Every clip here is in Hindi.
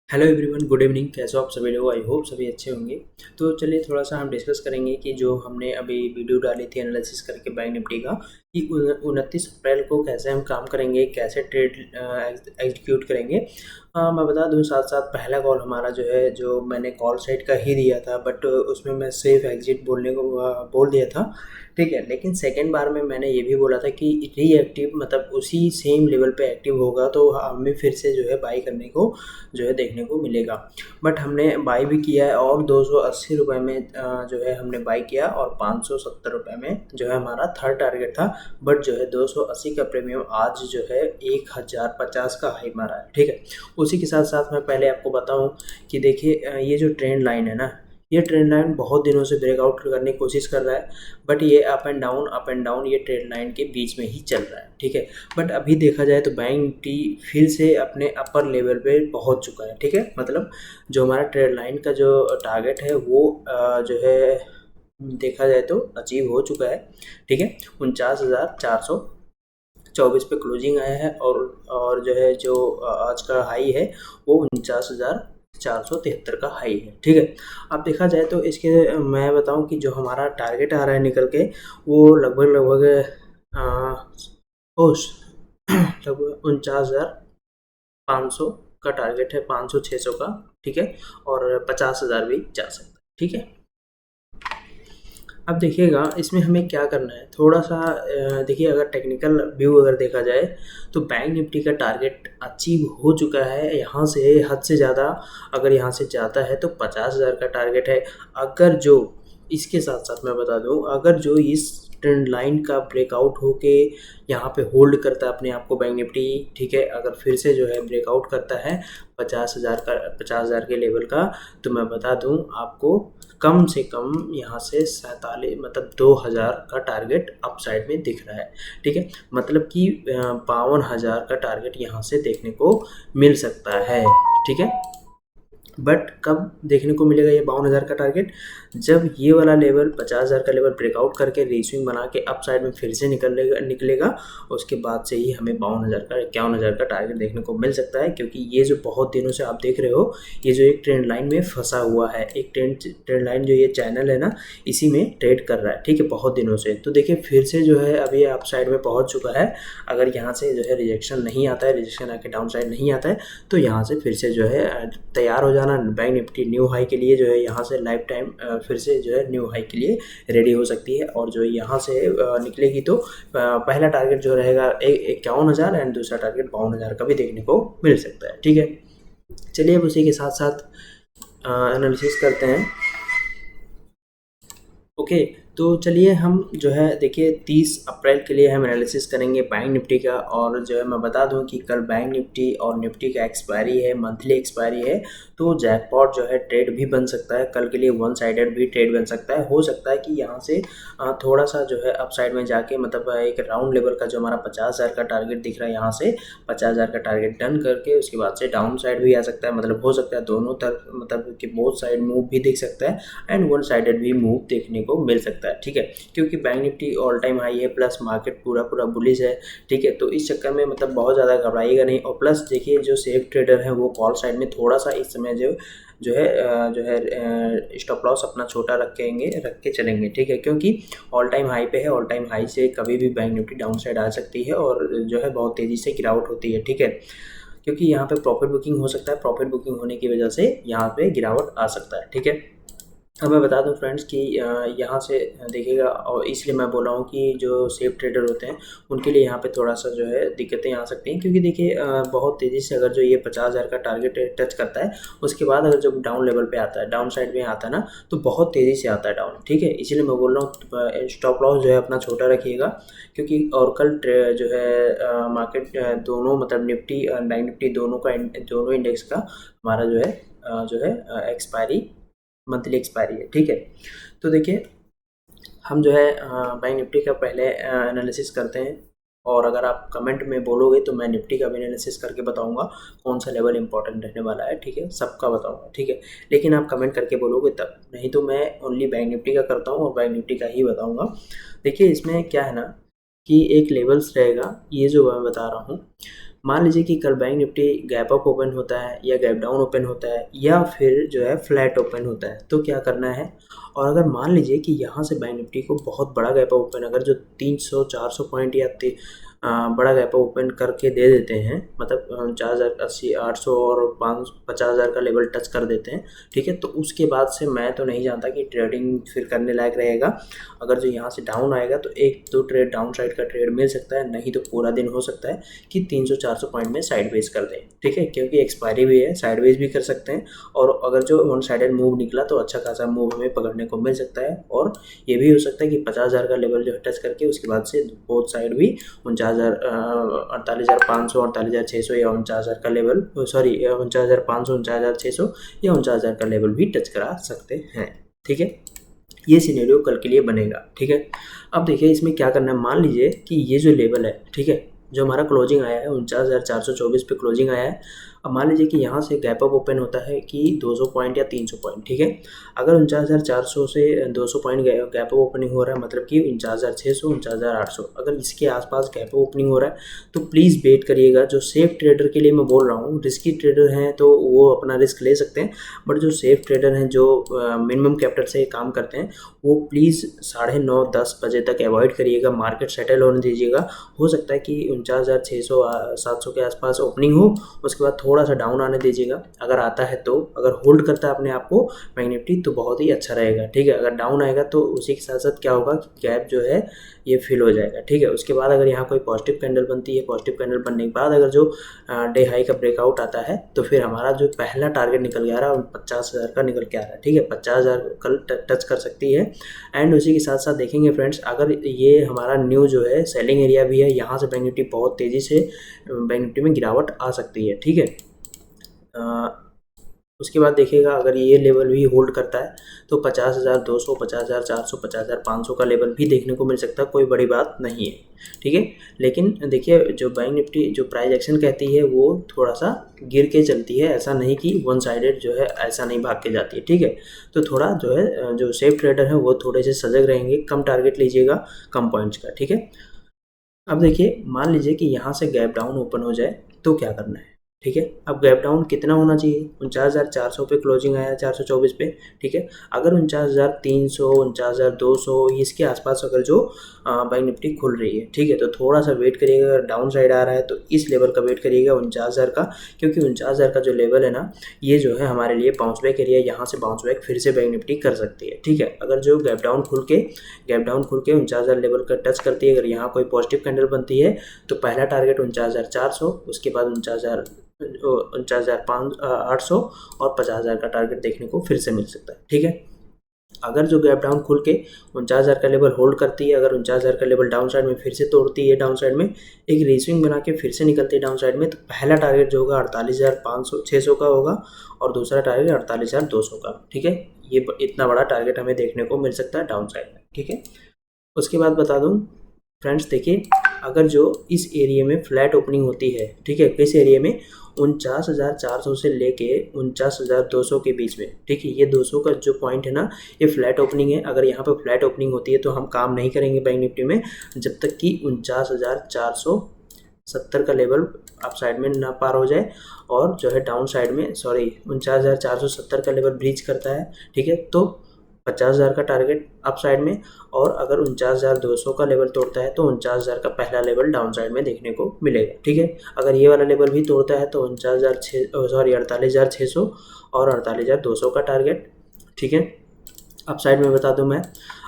Hello everyone, good evening. कैसे हो आप सभी लोग? आई होप सभी अच्छे होंगे। तो चलिए थोड़ा सा हम डिस्कस करेंगे कि जो हमने अभी वीडियो डाली थी एनालिसिस करके बैंक निफ्टी का, कि 29 अप्रैल को कैसे हम काम करेंगे, कैसे ट्रेड एग्जीक्यूट करेंगे। मैं बता दूं साथ साथ, पहला कॉल हमारा जो है, जो मैंने कॉल साइड का ही दिया था, बट उसमें मैं सेफ एग्जिट बोलने को बोल दिया था, ठीक है। लेकिन सेकेंड बार में मैंने ये भी बोला था कि रीएक्टिव मतलब उसी सेम लेवल पे एक्टिव होगा तो हमें फिर से जो है बाई करने को जो है देखने को मिलेगा। बट हमने बाई भी किया है और 280 रुपये में जो है हमने बाई किया, और 570 रुपये में जो है हमारा थर्ड टारगेट था। बट जो है 280 का प्रीमियम आज जो है 1050 का हाई मारा है, ठीक है। उसी के साथ साथ मैं पहले आपको बताऊं कि देखिए ये जो ट्रेंड लाइन है ना, ये ट्रेंड लाइन बहुत दिनों से ब्रेकआउट करने की कोशिश कर रहा है, बट ये अप एंड डाउन ये ट्रेंड लाइन के बीच में ही चल रहा है, ठीक है। बट अभी देखा जाए तो बैंक निफ्टी फिर से अपने अपर लेवल पे पहुंच चुका है, ठीक है। मतलब जो हमारा ट्रेंड लाइन का जो टारगेट है वो जो है देखा जाए तो अचीव हो चुका है, ठीक है। 49,424 पे क्लोजिंग आया है, और जो है जो आज का हाई है वो 49,473 का हाई है, ठीक है। अब देखा जाए तो इसके मैं बताऊं कि जो हमारा टारगेट आ रहा है निकल के, वो लगभग लगभग उस लगभग 49,500 का टारगेट है, 500-600 का, ठीक है। और 50,000 भी जा सकता है, ठीक है। अब देखिएगा इसमें हमें क्या करना है, थोड़ा सा देखिए, अगर टेक्निकल व्यू अगर देखा जाए तो बैंक निफ्टी का टारगेट अचीव हो चुका है यहाँ से, हद से ज़्यादा अगर यहाँ से जाता है तो 50,000 का टारगेट है। अगर जो इसके साथ साथ मैं बता दूं, अगर जो इस ट्रेंड लाइन का ब्रेकआउट होके यहाँ पे होल्ड करता है अपने आप को बैंक निफ्टी, ठीक है, अगर फिर से जो है ब्रेकआउट करता है 50,000 के लेवल का, तो मैं बता दूं आपको कम से कम यहाँ से 47 मतलब 2,000 का टारगेट अपसाइड में दिख रहा है, ठीक है। मतलब कि 52,000 का टारगेट यहाँ से देखने को मिल सकता है, ठीक है। बट कब देखने को मिलेगा ये 52,000 का टारगेट? जब ये वाला लेवल 50,000 का लेवल ब्रेकआउट करके रीस्विंग बना के अप साइड में फिर से निकलेगा, उसके बाद से ही हमें 52,000 का 51,000 का टारगेट देखने को मिल सकता है। क्योंकि ये जो बहुत दिनों से आप देख रहे हो, ये जो एक ट्रेंड लाइन में फंसा हुआ है, एक ट्रेंड लाइन जो ये चैनल है ना, इसी में ट्रेड कर रहा है, ठीक है, बहुत दिनों से। तो देखिए फिर से जो है अभी अप साइड में पहुंच चुका है। अगर यहाँ से जो है रिजेक्शन नहीं आता है, रिजेक्शन आके डाउन साइड नहीं आता है, तो यहाँ से फिर से जो है तैयार हो जाना बैंक निफ्टी न्यू हाई के लिए, जो है यहाँ से लाइफ टाइम फिर से जो है न्यू हाई के लिए रेडी हो सकती है। और जो यहाँ से निकलेगी तो पहला टारगेट जो रहेगा 51,000 एंड दूसरा टारगेट 52,000 का भी देखने को मिल सकता है, ठीक है। चलिए अब उसी के साथ साथ एनालिसिस करते हैं। ओके, तो चलिए हम जो है देखिए 30 अप्रैल के लिए हम एनालिसिस करेंगे बैंक निफ्टी का। और जो है मैं बता दूं कि कल बैंक निफ्टी और निफ्टी का एक्सपायरी है, मंथली एक्सपायरी है, तो जैकपॉट जो है ट्रेड भी बन सकता है कल के लिए, वन साइडेड भी ट्रेड बन सकता है। हो सकता है कि यहाँ से थोड़ा सा जो है अपसाइड में जाके, मतलब एक राउंड लेवल का जो हमारा 50,000 का टारगेट दिख रहा है, यहाँ से 50,000 का टारगेट डन करके उसके बाद से डाउन साइड भी आ सकता है। मतलब हो सकता है दोनों तरफ, मतलब कि बोथ साइड मूव भी दिख सकता है एंड वन साइडेड भी मूव देखने को मिल सकता है, ठीक है। क्योंकि bank Nifty all time high है, प्लस मार्केट पूरा पूरा बुलिश है, ठीक है। तो इस चक्कर में मतलब बहुत ज़्यादा घबराइएगा नहीं। और प्लस देखिए जो सेफ ट्रेडर है वो कॉल साइड में थोड़ा सा इस समय जो है स्टॉप लॉस अपना छोटा रख के चलेंगे, ठीक है। क्योंकि ऑल टाइम हाई पे है, ऑल टाइम हाई से कभी भी बैंक निफ्टी डाउन साइड आ सकती है और जो है बहुत तेज़ी से गिरावट होती है, ठीक है। क्योंकि यहाँ पे प्रॉफिट बुकिंग हो सकता है, प्रॉफिट बुकिंग होने की वजह से यहाँ पे गिरावट आ सकता है, ठीक है। अब मैं बता दूं फ्रेंड्स कि यहाँ से देखिएगा, और इसलिए मैं बोल रहा हूँ कि जो सेफ ट्रेडर होते हैं उनके लिए यहाँ पे थोड़ा सा जो है दिक्कतें आ सकती हैं। क्योंकि देखिए बहुत तेज़ी से अगर जो ये 50,000 का टारगेट टच करता है, उसके बाद अगर जब डाउन लेवल पे आता है, डाउन साइड में आता है ना, तो बहुत तेज़ी से आता है डाउन, ठीक है। इसीलिए मैं बोल रहा हूँ स्टॉप लॉस जो है अपना छोटा रखिएगा। क्योंकि और कल जो है मार्केट दोनों, मतलब निफ्टी और बैंक निफ्टी दोनों इंडेक्स का हमारा जो है एक्सपायरी, मंथली एक्सपायरी है, ठीक है। तो देखिए हम जो है बैंक निफ्टी का पहले एनालिसिस करते हैं। और अगर आप कमेंट में बोलोगे तो मैं निफ्टी का भी एनालिसिस करके बताऊंगा कौन सा लेवल इंपॉर्टेंट रहने वाला है, ठीक है, सबका बताऊंगा, ठीक है। लेकिन आप कमेंट करके बोलोगे तब, नहीं तो मैं ओनली बैंक निफ्टी का करता हूँ और बैंक निफ्टी का ही बताऊंगा। देखिए इसमें क्या है ना, कि एक लेवल्स रहेगा, ये जो मैं बता रहा हूँ, मान लीजिए कि कल bank Nifty gap up open होता है या गैप डाउन ओपन होता है या फिर जो है फ्लैट ओपन होता है, तो क्या करना है। और अगर मान लीजिए कि यहाँ से बैंक निफ्टी को बहुत बड़ा गैप अप ओपन, अगर जो 300-400 पॉइंट या बड़ा गैप अप ओपन करके दे देते हैं, मतलब 4080, 800 और 50,000 का लेवल टच कर देते हैं, ठीक है, तो उसके बाद से मैं तो नहीं जानता कि ट्रेडिंग फिर करने लायक रहेगा। अगर जो यहाँ से डाउन आएगा तो एक दो ट्रेड डाउन साइड का ट्रेड मिल सकता है, नहीं तो पूरा दिन हो सकता है कि 300-400 पॉइंट में साइडवेज कर दें, ठीक है, क्योंकि एक्सपायरी भी है, साइडवेज भी कर सकते हैं। और अगर जो वन साइडेड मूव निकला तो अच्छा खासा मूव हमें पकड़ने को मिल सकता है। और ये भी हो सकता है कि 50,000 का लेवल जो है टच करके उसके बाद से बोथ साइड भी 48,500, 48,600 या 49,000 का लेवल, सॉरी 49,500, 49,600 या 49,000 का लेवल भी टच करा सकते हैं, ठीक है। ये सिनेरियो कल के लिए बनेगा, ठीक है। अब देखिए इसमें क्या करना है, मान लीजिए कि ये जो लेवल है, ठीक है, जो हमारा क्लोजिंग आया है 49,424 पे क्लोजिंग आया है। अब मान लीजिए कि यहाँ से गैप अप ओपन होता है कि 200 पॉइंट या 300 पॉइंट, ठीक है। अगर 49,400 से 200 पॉइंट गैप अप ओपनिंग हो रहा है, मतलब कि 49,600, 49,800, अगर इसके आसपास गैप अप ओपनिंग हो रहा है तो प्लीज़ वेट करिएगा। जो सेफ ट्रेडर के लिए मैं बोल रहा हूँ, रिस्की ट्रेडर हैं तो वो अपना रिस्क ले सकते हैं, बट जो सेफ ट्रेडर हैं, जो मिनिमम कैपिटल से काम करते हैं, वो प्लीज़ 9:30-10 बजे तक अवॉइड करिएगा, मार्केट सेटल होने दीजिएगा। हो सकता है कि 49,600, 700 के आसपास ओपनिंग हो, उसके बाद थोड़ा सा डाउन आने दीजिएगा। अगर आता है तो, अगर होल्ड करता है अपने आप को बैंक निफ्टी तो बहुत ही अच्छा रहेगा, ठीक है। अगर डाउन आएगा तो उसी के साथ साथ क्या होगा कि गैप जो है ये फिल हो जाएगा, ठीक है। उसके बाद अगर यहाँ कोई पॉजिटिव कैंडल बनती है, पॉजिटिव कैंडल बनने के बाद अगर जो डे हाई का ब्रेकआउट आता है तो फिर हमारा जो पहला टारगेट निकल के आ रहा है 50,000 का निकल के आ रहा है, ठीक है। 50,000 कल टच कर सकती है। एंड उसी के साथ साथ देखेंगे फ्रेंड्स, अगर ये हमारा न्यू जो है सेलिंग एरिया भी है, यहाँ से बैंक निफ्टी बहुत तेज़ी से बैंक निफ्टी में गिरावट आ सकती है, ठीक है। उसके बाद देखिएगा अगर ये लेवल भी होल्ड करता है तो 50,200, 50,400, 50,500 का लेवल भी देखने को मिल सकता है, कोई बड़ी बात नहीं है, ठीक है। लेकिन देखिए जो बैंक निफ्टी जो प्राइस एक्शन कहती है वो थोड़ा सा गिर के चलती है, ऐसा नहीं कि वन साइडेड जो है ऐसा नहीं भाग के जाती है, ठीक है। तो थोड़ा जो है जो सेफ ट्रेडर है वो थोड़े से सजग रहेंगे, कम टारगेट लीजिएगा, कम पॉइंट्स का, ठीक है। अब देखिए मान लीजिए कि यहाँ से गैप डाउन ओपन हो जाए तो क्या करना है, ठीक है। अब गैप डाउन कितना होना चाहिए, 49,400 पे क्लोजिंग आया 424 पे, ठीक है। अगर 49,300, 49,200 इसके आसपास अगर जो बैंक निफ्टी खुल रही है, ठीक है, तो थोड़ा सा वेट करिएगा। अगर डाउन साइड आ रहा है तो इस लेवल का वेट करिएगा 49,000 का, क्योंकि 49,000 का जो लेवल है ना, ये जो है हमारे लिए बाउंस बैक एरिया, यहाँ से बाउंस बैक फिर से बैंक निफ्टी कर सकती है, ठीक है। अगर जो गैप डाउन खुल के 49,000 लेवल का टच करती है, अगर यहाँ कोई पॉजिटिव कैंडल बनती है तो पहला टारगेट 49,400, उसके बाद 49,800 और 50,000 का टारगेट देखने को फिर से मिल सकता है, ठीक है। अगर जो गैप डाउन खुल के 49,000 का लेवल होल्ड करती है, अगर 49,000 का लेवल डाउन साइड में फिर से तोड़ती है, डाउन साइड में एक रीस्विंग बना के फिर से निकलती है डाउन साइड में, तो पहला टारगेट जो होगा 48,600 का होगा और दूसरा टारगेट 48,200 का, ठीक है। ये इतना बड़ा टारगेट हमें देखने को मिल सकता है डाउन साइड में, ठीक है। उसके बाद बता दूं फ्रेंड्स, देखिए अगर जो इस एरिया में फ्लैट ओपनिंग होती है, ठीक है, किस एरिया में 49,400 से लेके 49,200 के बीच में, ठीक है, ये 200 का जो पॉइंट है ना, ये फ्लैट ओपनिंग है। अगर यहाँ पर फ्लैट ओपनिंग होती है तो हम काम नहीं करेंगे बैंक निफ्टी में जब तक कि 49,470 का लेवल अप साइड में ना पार हो जाए और जो है डाउन साइड में 49,470 का लेवल ब्रीच करता है, ठीक है, तो 50,000 का टारगेट अप साइड में, और अगर 49,200 का लेवल तोड़ता है तो 49,000 का पहला लेवल डाउन साइड में देखने को मिलेगा, ठीक है। अगर ये वाला लेवल भी तोड़ता है तो 48,600 और 48,200 का टारगेट, ठीक है। अप साइड में बता दूं मैं,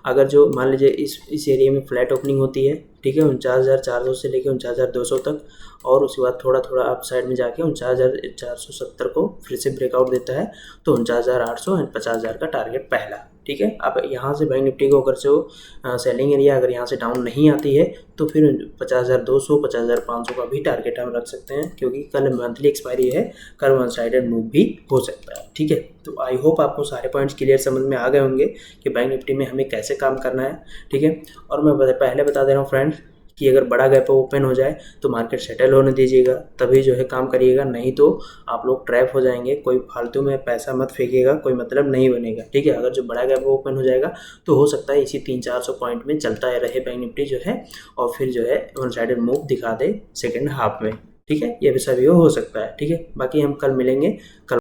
अगर जो मान लीजिए इस एरिया में फ्लैट ओपनिंग होती है, ठीक है, 49,400 से लेकर 49,200 तक, और उसके बाद थोड़ा थोड़ा अप साइड में जाके 49,470 को फिर से ब्रेकआउट देता है तो 49,800 एंड 50,000 का टारगेट पहला, ठीक है। अब यहाँ से बैंक निफ्टी को अगर जो सेलिंग एरिया अगर यहाँ से डाउन नहीं आती है तो फिर 50,200, 50,500 का भी टारगेट हम रख सकते हैं, क्योंकि कल मंथली एक्सपायरी है, कल वन साइडेड मूव भी हो सकता है, ठीक है। तो आई होप आपको सारे पॉइंट्स क्लियर समझ में आ गए होंगे कि बैंक निफ्टी में हमें कैसे काम करना है, ठीक है। और मैं पहले बता दे रहा हूँ फ्रेंड्स कि अगर बड़ा गैप ओपन हो जाए तो मार्केट सेटल होने दीजिएगा, तभी जो है काम करिएगा, नहीं तो आप लोग ट्रैप हो जाएंगे। कोई फालतू में पैसा मत फेंकिएगा, कोई मतलब नहीं बनेगा, ठीक है। अगर जो बड़ा गैप ओपन हो जाएगा तो हो सकता है इसी 300-400 पॉइंट में चलता रहे बैंक निफ्टी जो है, और फिर जो है वन साइडेड मूव दिखा दे सेकेंड हाफ में, ठीक है, ये भी सभी हो सकता है। ठीक है, बाकी हम कल मिलेंगे। कल